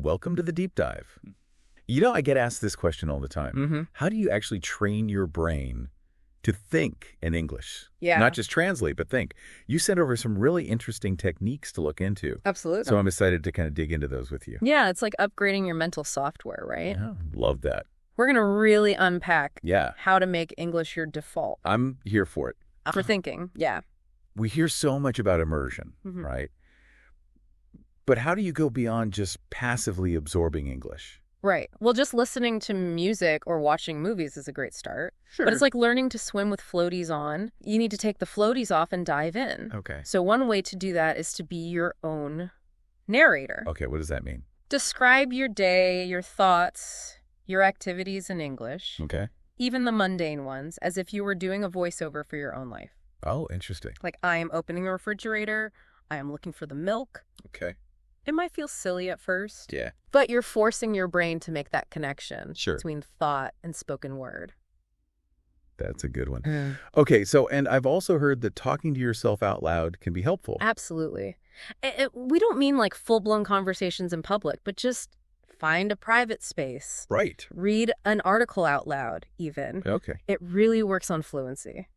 welcome to the deep dive. You know, I get asked this question all the time. How do you actually train your brain to think in English? Yeah. Not just translate, but think. You sent over some really interesting techniques to look into. Absolutely. So I'm excited to kind of dig into those with you. Yeah, it's like upgrading your mental software, right? Yeah, love that. We're going to really unpack Yeah. how to make English your default. I'm here for it. For thinking, yeah. We hear so much about immersion, right? But how do you go beyond just passively absorbing English? Right. Well, just listening to music or watching movies is a great start. Sure. But it's like learning to swim with floaties on. You need to take the floaties off and dive in. Okay. So one way to do that is to be your own narrator. Okay, what does that mean? Describe your day, your thoughts, your activities in English, Okay. even the mundane ones, as if you were doing a voiceover for your own life. Oh, interesting. Like, I am opening the refrigerator. I am looking for the milk. Okay. It might feel silly at first. Yeah. But you're forcing your brain to make that connection Sure. between thought and spoken word. That's a good one. Okay, so, and I've also heard that talking to yourself out loud can be helpful. Absolutely. We don't mean like full-blown conversations in public, but just find a private space. Right. Read an article out loud, even. Okay. It really works on fluency.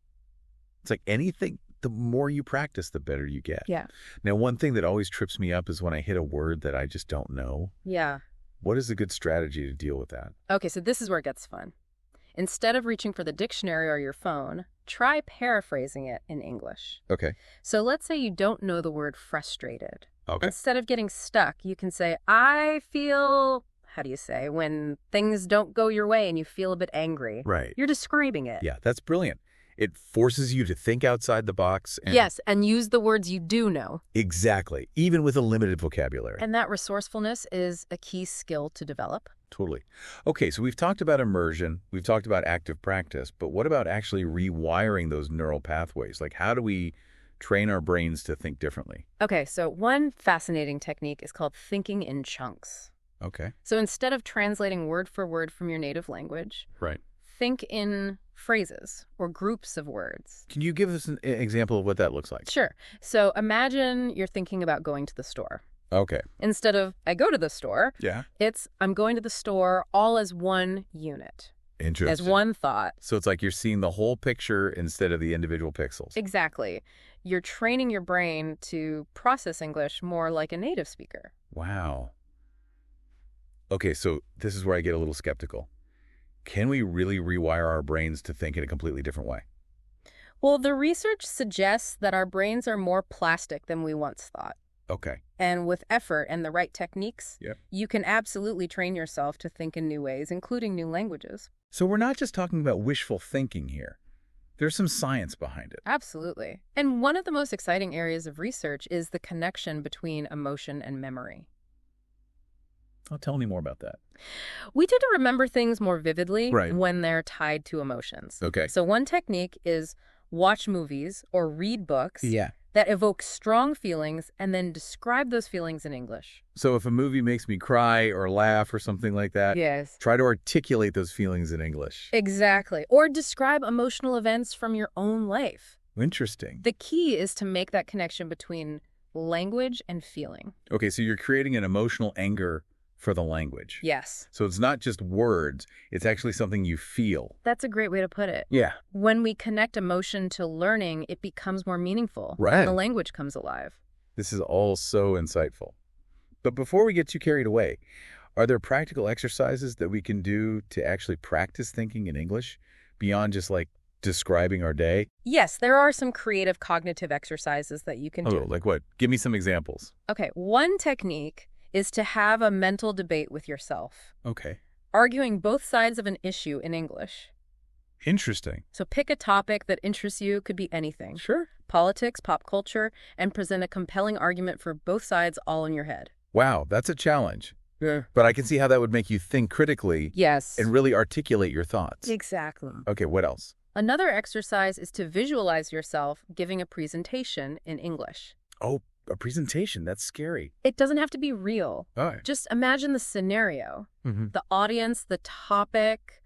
It's like anything, the more you practice, the better you get. Yeah. Now, one thing that always trips me up is when I hit a word that I just don't know. Yeah. What is a good strategy to deal with that? Okay, so this is where it gets fun. Instead of reaching for the dictionary or your phone, try paraphrasing it in English. Okay. So let's say you don't know the word frustrated. Okay. Instead of getting stuck, you can say, I feel, how do you say, when things don't go your way and you feel a bit angry. Right. You're describing it. Yeah, that's brilliant. It forces you to think outside the box. And Yes, and use the words you do know. Exactly, even with a limited vocabulary. And that resourcefulness is a key skill to develop. Totally. Okay, so we've talked about immersion, we've talked about active practice, but what about actually rewiring those neural pathways? Like, how do we train our brains to think differently? Okay, so one fascinating technique is called thinking in chunks. Okay. So instead of translating word for word from your native language, Right. think in phrases or groups of words. Can you give us an example of what that looks like? Sure. So imagine you're thinking about going to the store. Okay. Instead of, I go to the store, Yeah. it's, I'm going to the store all as one unit, Interesting. as one thought. So it's like you're seeing the whole picture instead of the individual pixels. Exactly. You're training your brain to process English more like a native speaker. Wow. Okay, so this is where I get a little skeptical. Can we really rewire our brains to think in a completely different way? Well, the research suggests that our brains are more plastic than we once thought. Okay. And with effort and the right techniques, Yep. you can absolutely train yourself to think in new ways, including new languages. So we're not just talking about wishful thinking here. There's some science behind it. Absolutely. And one of the most exciting areas of research is the connection between emotion and memory. Oh, tell me more about that. We tend to remember things more vividly Right. when they're tied to emotions. Okay. So one technique is watch movies or read books Yeah. that evoke strong feelings and then describe those feelings in English. So if a movie makes me cry or laugh or something like that, Yes. try to articulate those feelings in English. Exactly. Or describe emotional events from your own life. Interesting. The key is to make that connection between language and feeling. Okay, so you're creating an emotional anchor for the language. Yes. So it's not just words, it's actually something you feel. That's a great way to put it. Yeah. When we connect emotion to learning, it becomes more meaningful. Right. The language comes alive. This is all so insightful. But before we get too carried away, are there practical exercises that we can do to actually practice thinking in English beyond just like describing our day? Yes, there are some creative cognitive exercises that you can do. Oh, like what? Give me some examples. Okay, one technique is to have a mental debate with yourself, Okay. arguing both sides of an issue in English. Interesting. So pick a topic that interests you, could be anything. Sure. Politics, pop culture, and present a compelling argument for both sides all in your head. Wow, that's a challenge. Yeah. But I can see how that would make you think critically Yes. and really articulate your thoughts. Exactly. Okay, what else? Another exercise is to visualize yourself giving a presentation in English. Oh, a presentation. That's scary. It doesn't have to be real. All right. Just imagine the scenario, Mm-hmm. the audience, the topic,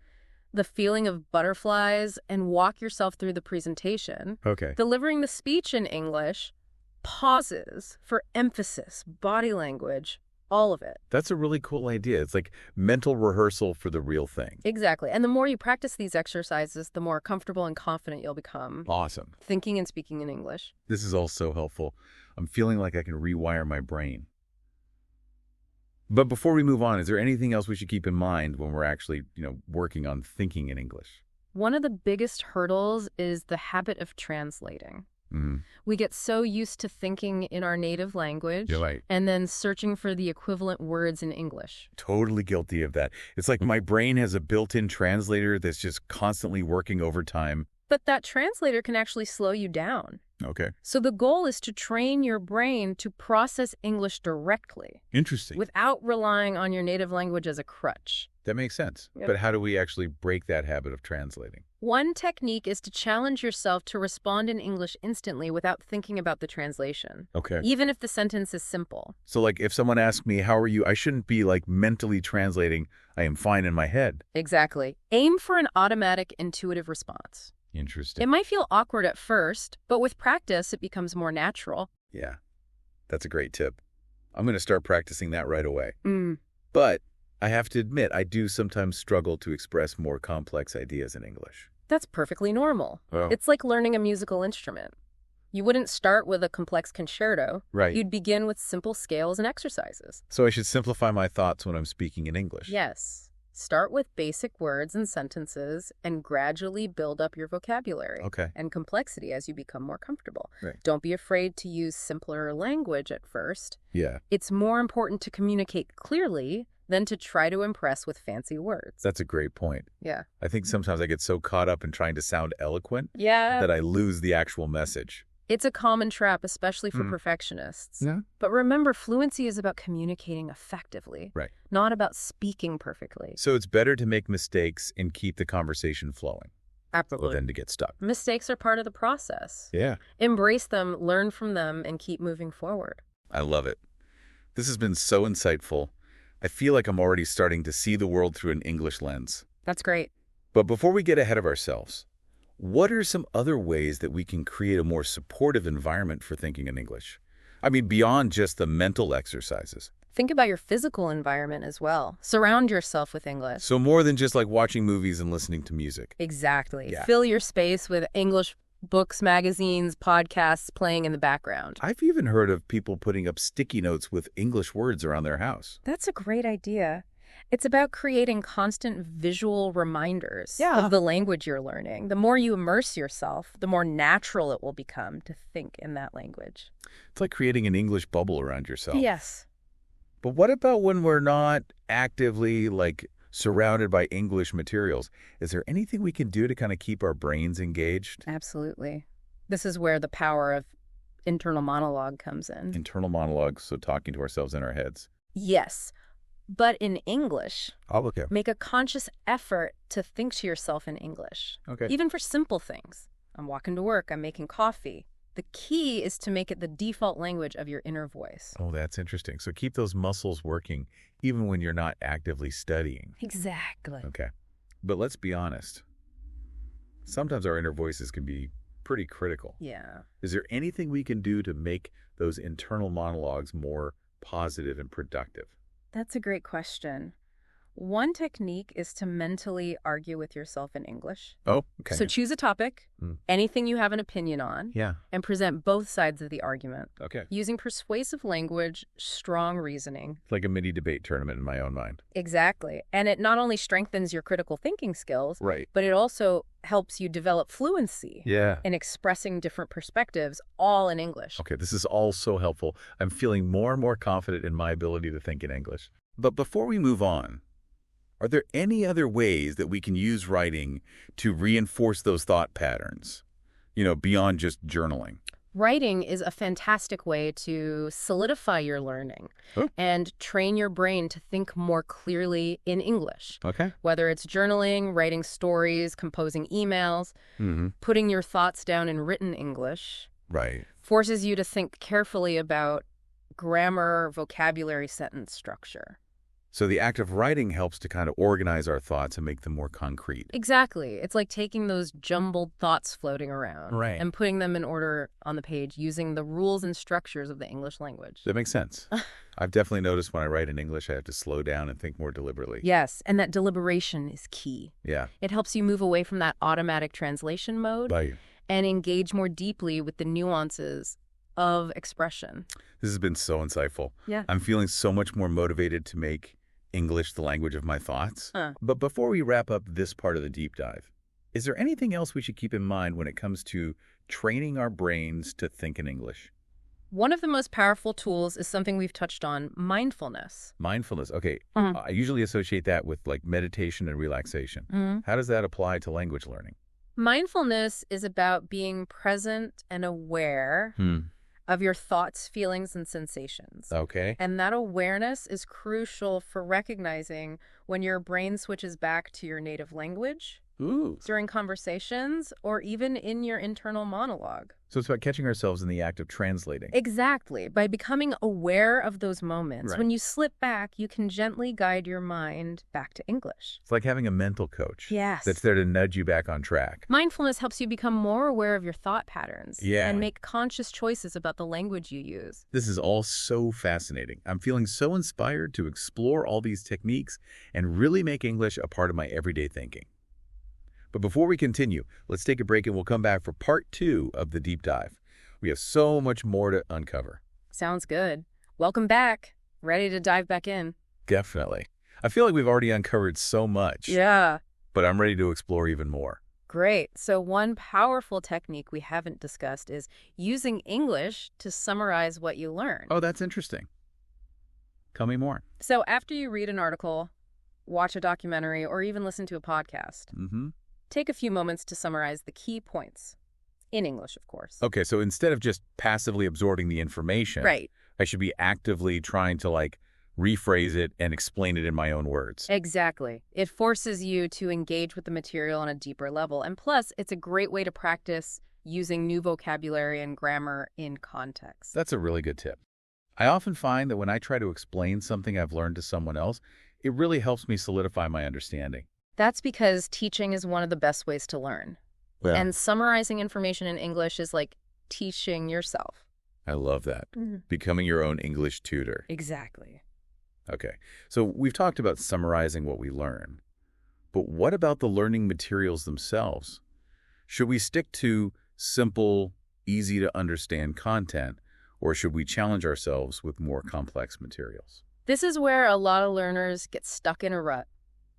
the feeling of butterflies, and walk yourself through the presentation. Okay. Delivering the speech in English, pauses for emphasis, body language, All of it. That's a really cool idea. It's like mental rehearsal for the real thing. Exactly. And the more you practice these exercises, the more comfortable and confident you'll become. Awesome. Thinking and speaking in English. This is all so helpful. I'm feeling like I can rewire my brain. But before we move on, is there anything else we should keep in mind when we're actually, working on thinking in English? One of the biggest hurdles is the habit of translating. Mm-hmm. We get so used to thinking in our native language You're right. and then searching for the equivalent words in English. Totally guilty of that. It's like my brain has a built-in translator that's just constantly working overtime. But that translator can actually slow you down. Okay. So the goal is to train your brain to process English directly Interesting. without relying on your native language as a crutch. That makes sense. Yep. But how do we actually break that habit of translating? One technique is to challenge yourself to respond in English instantly without thinking about the translation, Okay. even if the sentence is simple. So like if someone asks me, how are you? I shouldn't be like mentally translating. I am fine in my head. Exactly. Aim for an automatic, intuitive response. Interesting. It might feel awkward at first, but with practice, it becomes more natural. Yeah. That's a great tip. I'm going to start practicing that right away. Mm. But I have to admit, I do sometimes struggle to express more complex ideas in English. That's perfectly normal. Oh. It's like learning a musical instrument. You wouldn't start with a complex concerto. Right. You'd begin with simple scales and exercises. So I should simplify my thoughts when I'm speaking in English. Yes. Start with basic words and sentences and gradually build up your vocabulary Okay. and complexity as you become more comfortable. Right. Don't be afraid to use simpler language at first. Yeah. It's more important to communicate clearly than to try to impress with fancy words. That's a great point. Yeah. I think sometimes I get so caught up in trying to sound eloquent Yeah. that I lose the actual message. It's a common trap, especially for perfectionists. Yeah. But remember, fluency is about communicating effectively, Right. not about speaking perfectly. So it's better to make mistakes and keep the conversation flowing Absolutely. than to get stuck. Mistakes are part of the process. Yeah. Embrace them, learn from them, and keep moving forward. I love it. This has been so insightful. I feel like I'm already starting to see the world through an English lens. That's great. But before we get ahead of ourselves, what are some other ways that we can create a more supportive environment for thinking in English? I mean, beyond just the mental exercises. Think about your physical environment as well. Surround yourself with English. So more than just like watching movies and listening to music. Exactly. Yeah. Fill your space with English books, magazines, podcasts playing in the background. I've even heard of people putting up sticky notes with English words around their house. That's a great idea. It's about creating constant visual reminders Yeah. of the language you're learning. The more you immerse yourself, the more natural it will become to think in that language. It's like creating an English bubble around yourself. Yes. But what about when we're not actively surrounded by English materials? Is there anything we can do to kind of keep our brains engaged? Absolutely. This is where the power of internal monologue comes in. Internal monologues, so talking to ourselves in our heads. Yes. But in English, Okay. make a conscious effort to think to yourself in English, Okay. even for simple things. I'm walking to work, I'm making coffee. The key is to make it the default language of your inner voice. Oh, that's interesting. So keep those muscles working even when you're not actively studying. Exactly. Okay. But let's be honest. Sometimes our inner voices can be pretty critical. Yeah. Is there anything we can do to make those internal monologues more positive and productive? That's a great question. One technique is to mentally argue with yourself in English. Oh, okay. So choose a topic, Mm. anything you have an opinion on, Yeah. and present both sides of the argument. Okay. Using persuasive language, strong reasoning. It's like a mini debate tournament in my own mind. Exactly. And it not only strengthens your critical thinking skills, Right. but it also helps you develop fluency Yeah. in expressing different perspectives, all in English. Okay, this is all so helpful. I'm feeling more and more confident in my ability to think in English. But before we move on, are there any other ways that we can use writing to reinforce those thought patterns, beyond just journaling? Writing is a fantastic way to solidify your learning and train your brain to think more clearly in English. Okay. Whether it's journaling, writing stories, composing emails, putting your thoughts down in written English Right. forces you to think carefully about grammar, vocabulary, sentence structure. So the act of writing helps to kind of organize our thoughts and make them more concrete. Exactly. It's like taking those jumbled thoughts floating around Right. and putting them in order on the page using the rules and structures of the English language. That makes sense. I've definitely noticed when I write in English, I have to slow down and think more deliberately. Yes, and that deliberation is key. Yeah. It helps you move away from that automatic translation mode By you. and engage more deeply with the nuances of expression. This has been so insightful. Yeah. I'm feeling so much more motivated to make English the language of my thoughts. But before we wrap up this part of the deep dive, is there anything else we should keep in mind when it comes to training our brains to think in English? One of the most powerful tools is something we've touched on, mindfulness. Mindfulness. Okay. Mhm. I usually associate that with like meditation and relaxation. How does that apply to language learning? Mindfulness is about being present and aware of your thoughts, feelings, and sensations. Okay. And that awareness is crucial for recognizing when your brain switches back to your native language Ooh. during conversations or even in your internal monologue. So it's about catching ourselves in the act of translating. Exactly. By becoming aware of those moments, Right. when you slip back, you can gently guide your mind back to English. It's like having a mental coach. Yes. That's there to nudge you back on track. Mindfulness helps you become more aware of your thought patterns Yeah. and make conscious choices about the language you use. This is all so fascinating. I'm feeling so inspired to explore all these techniques and really make English a part of my everyday thinking. But before we continue, let's take a break and we'll come back for part 2 of the deep dive. We have so much more to uncover. Sounds good. Welcome back. Ready to dive back in. Definitely. I feel like we've already uncovered so much, Yeah. but I'm ready to explore even more. Great. So one powerful technique we haven't discussed is using English to summarize what you learn. Oh, that's interesting. Tell me more. So after you read an article, watch a documentary, or even listen to a podcast, take a few moments to summarize the key points. In English, of course. Okay, so instead of just passively absorbing the information, Right. I should be actively trying to rephrase it and explain it in my own words. Exactly. It forces you to engage with the material on a deeper level. And plus, it's a great way to practice using new vocabulary and grammar in context. That's a really good tip. I often find that when I try to explain something I've learned to someone else, it really helps me solidify my understanding. That's because teaching is one of the best ways to learn. Yeah. And summarizing information in English is like teaching yourself. I love that. Becoming your own English tutor. Exactly. Okay, so we've talked about summarizing what we learn. But what about the learning materials themselves? Should we stick to simple, easy to understand content, or should we challenge ourselves with more complex materials? This is where a lot of learners get stuck in a rut.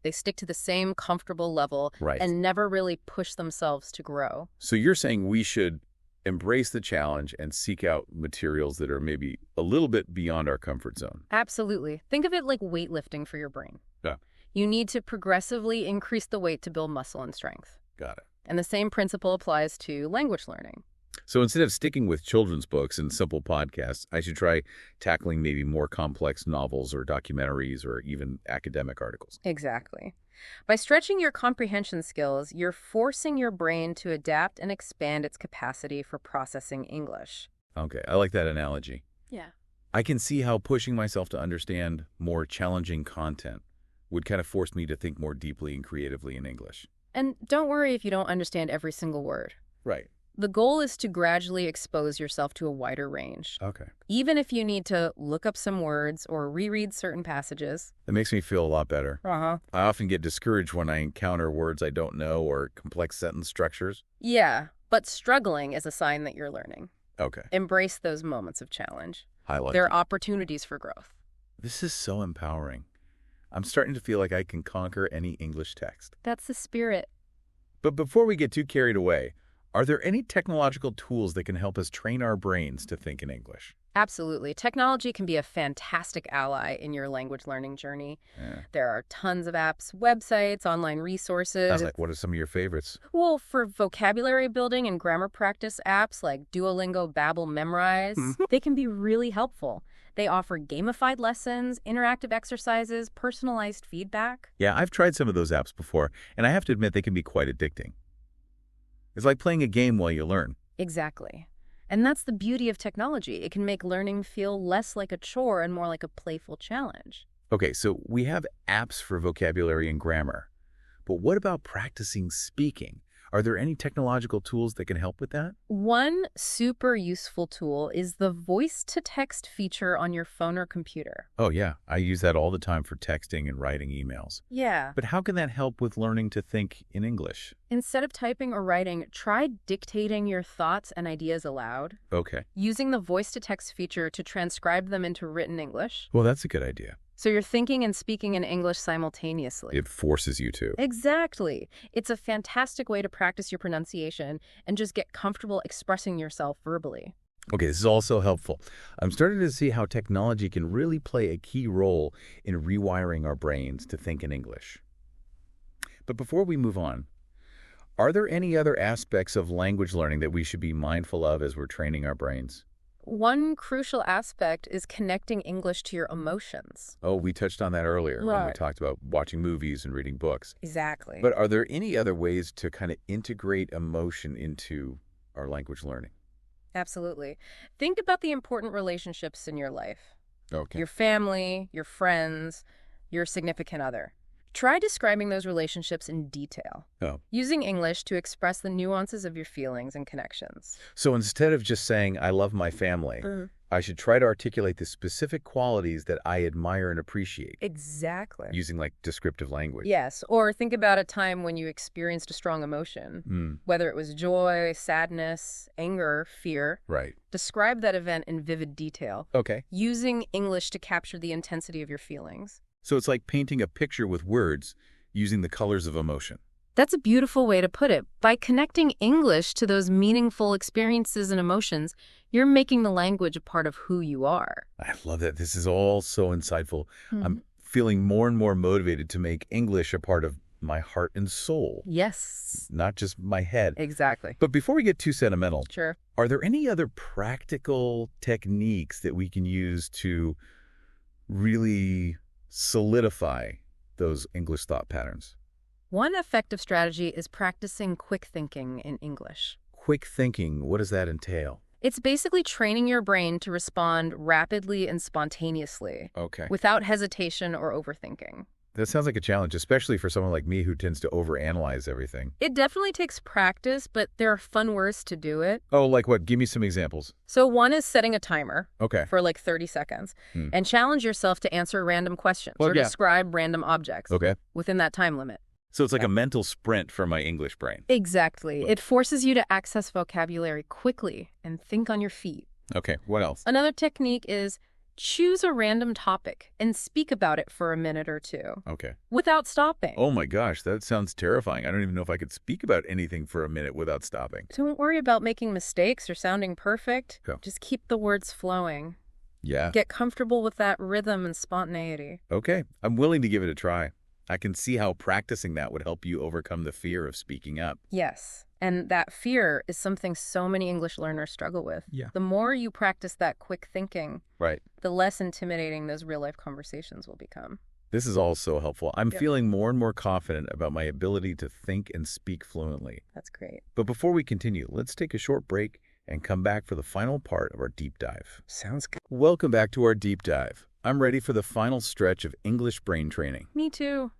They stick to the same comfortable level Right. and never really push themselves to grow. So you're saying we should embrace the challenge and seek out materials that are maybe a little bit beyond our comfort zone. Absolutely. Think of it like weightlifting for your brain. Yeah. You need to progressively increase the weight to build muscle and strength. Got it. And the same principle applies to language learning. So instead of sticking with children's books and simple podcasts, I should try tackling maybe more complex novels or documentaries or even academic articles. Exactly. By stretching your comprehension skills, you're forcing your brain to adapt and expand its capacity for processing English. Okay, I like that analogy. Yeah. I can see how pushing myself to understand more challenging content would kind of force me to think more deeply and creatively in English. And don't worry if you don't understand every single word. Right. The goal is to gradually expose yourself to a wider range. Okay. Even if you need to look up some words or reread certain passages. That makes me feel a lot better. Uh-huh. I often get discouraged when I encounter words I don't know or complex sentence structures. Yeah, but struggling is a sign that you're learning. Okay. Embrace those moments of challenge. Highlight. They're opportunities for growth. This is so empowering. I'm starting to feel like I can conquer any English text. That's the spirit. But before we get too carried away, are there any technological tools that can help us train our brains to think in English? Absolutely. Technology can be a fantastic ally in your language learning journey. Yeah. There are tons of apps, websites, online resources. What are some of your favorites? Well, for vocabulary building and grammar practice apps like Duolingo, Babbel, Memrise, they can be really helpful. They offer gamified lessons, interactive exercises, personalized feedback. Yeah, I've tried some of those apps before, and I have to admit they can be quite addicting. It's like playing a game while you learn. Exactly. And that's the beauty of technology. It can make learning feel less like a chore and more like a playful challenge. Okay, so we have apps for vocabulary and grammar, but what about practicing speaking? Are there any technological tools that can help with that? One super useful tool is the voice-to-text feature on your phone or computer. Oh, yeah, I use that all the time for texting and writing emails. Yeah. But how can that help with learning to think in English? Instead of typing or writing, try dictating your thoughts and ideas aloud, Okay. using the voice-to-text feature to transcribe them into written English. Well, that's a good idea. So you're thinking and speaking in English simultaneously. It forces you to. Exactly. It's a fantastic way to practice your pronunciation and just get comfortable expressing yourself verbally. Okay, this is also helpful. I'm starting to see how technology can really play a key role in rewiring our brains to think in English. But before we move on, are there any other aspects of language learning that we should be mindful of as we're training our brains? One crucial aspect is connecting English to your emotions. Oh, we touched on that earlier when we Right. talked about watching movies and reading books. Exactly. But are there any other ways to kind of integrate emotion into our language learning? Absolutely. Think about the important relationships in your life. Okay. Your family, your friends, your significant other. Try describing those relationships in detail, Oh. using English to express the nuances of your feelings and connections. So instead of just saying, I love my family, I should try to articulate the specific qualities that I admire and appreciate Exactly. using like descriptive language. Yes, or think about a time when you experienced a strong emotion, whether it was joy, sadness, anger, fear. Right. Describe that event in vivid detail, Okay. using English to capture the intensity of your feelings. So it's like painting a picture with words using the colors of emotion. That's a beautiful way to put it. By connecting English to those meaningful experiences and emotions, you're making the language a part of who you are. I love that. This is all so insightful. I'm feeling more and more motivated to make English a part of my heart and soul, Yes, not just my head. exactly. But before we get too sentimental, Sure. are there any other practical techniques that we can use to really solidify those English thought patterns? One effective strategy is practicing quick thinking in English. Quick thinking, what does that entail? It's basically training your brain to respond rapidly and spontaneously, Okay. without hesitation or overthinking. That sounds like a challenge, especially for someone like me who tends to overanalyze everything. It definitely takes practice, but there are fun ways to do it. Oh, like what? Give me some examples. So one is setting a timer Okay. for like 30 seconds and challenge yourself to answer random questions Well, or yeah. describe random objects Okay. within that time limit. So it's like a mental sprint for my English brain. Exactly. It forces you to access vocabulary quickly and think on your feet. Okay. What else? Another technique is choose a random topic and speak about it for a minute or two Okay. without stopping. Oh my gosh, that sounds terrifying. I don't even know if I could speak about anything for a minute without stopping. Don't worry about making mistakes or sounding perfect. Okay. Just keep the words flowing. Yeah. Get comfortable with that rhythm and spontaneity. Okay. I'm willing to give it a try. I can see how practicing that would help you overcome the fear of speaking up. Yes. And that fear is something so many English learners struggle with. Yeah. The more you practice that quick thinking, Right. the less intimidating those real-life conversations will become. This is all so helpful. I'm Yeah. feeling more and more confident about my ability to think and speak fluently. That's great. But before we continue, let's take a short break and come back for the final part of our deep dive. Sounds good. Welcome back to our deep dive. I'm ready for the final stretch of English brain training. Me too.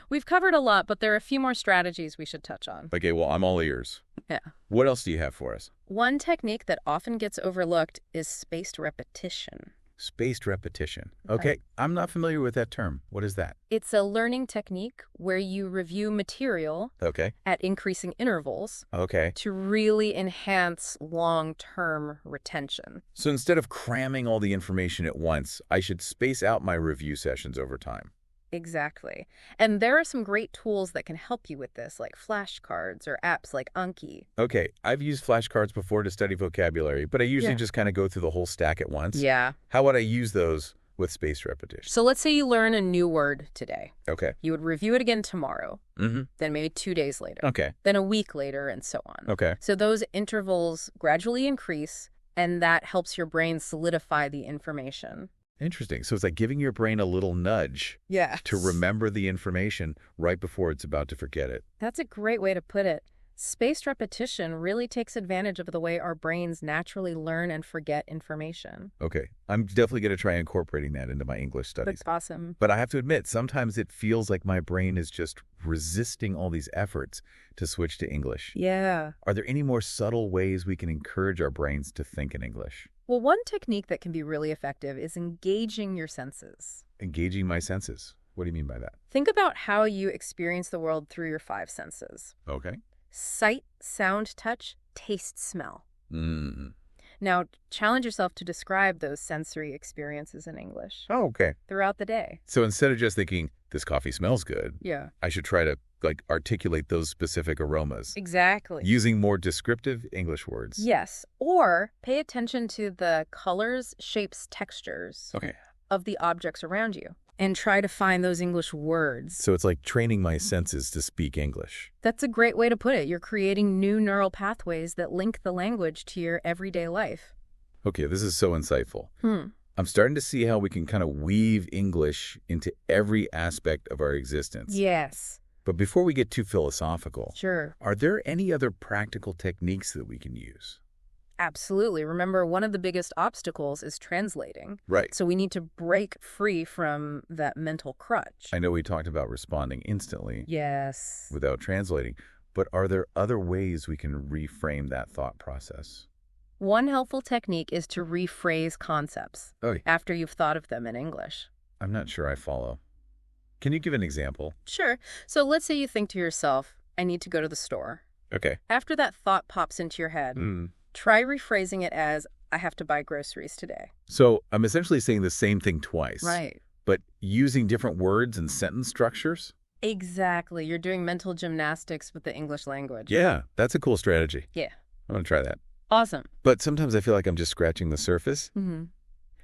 We've covered a lot, but there are a few more strategies we should touch on. Okay, well, I'm all ears. Yeah. What else do you have for us? One technique that often gets overlooked is spaced repetition. Spaced repetition. Okay, I'm not familiar with that term. What is that? It's a learning technique where you review material Okay. at increasing intervals Okay. to really enhance long-term retention. So instead of cramming all the information at once, I should space out my review sessions over time. Exactly. And there are some great tools that can help you with this, like flashcards or apps like Anki. Okay, I've used flashcards before to study vocabulary, but I usually just kind of go through the whole stack at once. Yeah. How would I use those with spaced repetition? So let's say you learn a new word today. Okay. You would review it again tomorrow, Mm-hmm. then maybe 2 days later, Okay. then a week later, and so on. Okay. So those intervals gradually increase, and that helps your brain solidify the information. Interesting. So it's like giving your brain a little nudge Yeah. to remember the information right before it's about to forget it. That's a great way to put it. Spaced repetition really takes advantage of the way our brains naturally learn and forget information. Okay, I'm definitely going to try incorporating that into my English studies. That's awesome. But I have to admit, sometimes it feels like my brain is just resisting all these efforts to switch to English. Yeah. Are there any more subtle ways we can encourage our brains to think in English? Well, one technique that can be really effective is engaging your senses. Engaging my senses. What do you mean by that? Think about how you experience the world through your five senses. Okay. Sight, sound, touch, taste, smell. Mm. Now, challenge yourself to describe those sensory experiences in English Oh, okay. throughout the day. So instead of just thinking, this coffee smells good, Yeah. I should try to articulate those specific aromas Exactly. using more descriptive English words. Yes. Or pay attention to the colors, shapes, textures Okay. of the objects around you and try to find those English words. So it's like training my senses to speak English. That's a great way to put it. You're creating new neural pathways that link the language to your everyday life. Okay, this is so insightful. I'm starting to see how we can kind of weave English into every aspect of our existence. Yes. But before we get too philosophical, Sure. are there any other practical techniques that we can use? Absolutely. Remember, one of the biggest obstacles is translating. Right. So we need to break free from that mental crutch. I know we talked about responding instantly Yes. without translating, but are there other ways we can reframe that thought process? One helpful technique is to rephrase concepts Oh, after you've thought of them in English. I'm not sure I follow. Can you give an example? Sure. So let's say you think to yourself, I need to go to the store. Okay. After that thought pops into your head, try rephrasing it as, I have to buy groceries today. So I'm essentially saying the same thing twice. Right. But using different words and sentence structures? Exactly. You're doing mental gymnastics with the English language. Yeah, that's a cool strategy. Yeah. I'm going to try that. Awesome. But sometimes I feel like I'm just scratching the surface. Mm-hmm.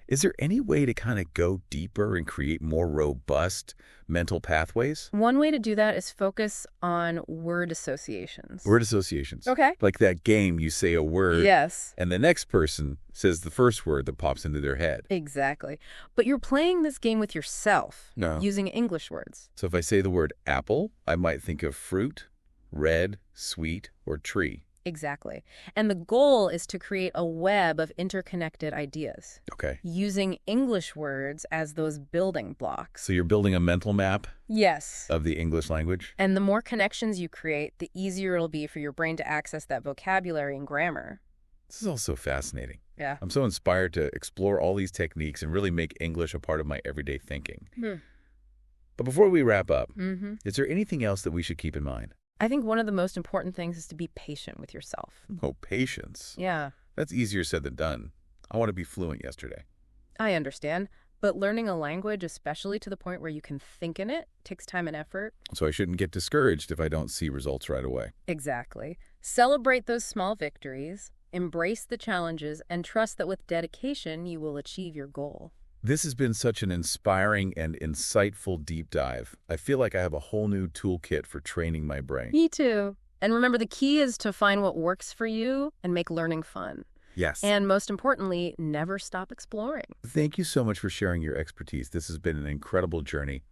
Is there any way to kind of go deeper and create more robust mental pathways? One way to do that is focus on word associations. Word associations. Okay. Like that game, you say a word, Yes. and the next person says the first word that pops into their head. Exactly. But you're playing this game with yourself No. using English words. So if I say the word apple, I might think of fruit, red, sweet, or tree. Exactly. And the goal is to create a web of interconnected ideas Okay. using English words as those building blocks. So you're building a mental map Yes. of the English language? And the more connections you create, the easier it'll be for your brain to access that vocabulary and grammar. This is all so fascinating. Yeah. I'm so inspired to explore all these techniques and really make English a part of my everyday thinking. But before we wrap up, is there anything else that we should keep in mind? I think one of the most important things is to be patient with yourself. Oh, patience. Yeah, That's easier said than done. I want to be fluent yesterday. I understand. But learning a language, especially to the point where you can think in it, takes time and effort. So I shouldn't get discouraged if I don't see results right away. Exactly. Celebrate those small victories, embrace the challenges, and trust that with dedication, you will achieve your goal. This has been such an inspiring and insightful deep dive. I feel like I have a whole new toolkit for training my brain. Me too. And remember, the key is to find what works for you and make learning fun. Yes. And most importantly, never stop exploring. Thank you so much for sharing your expertise. This has been an incredible journey.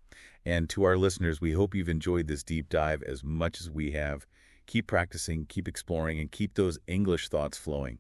And to our listeners, we hope you've enjoyed this deep dive as much as we have. Keep practicing, keep exploring, and keep those English thoughts flowing.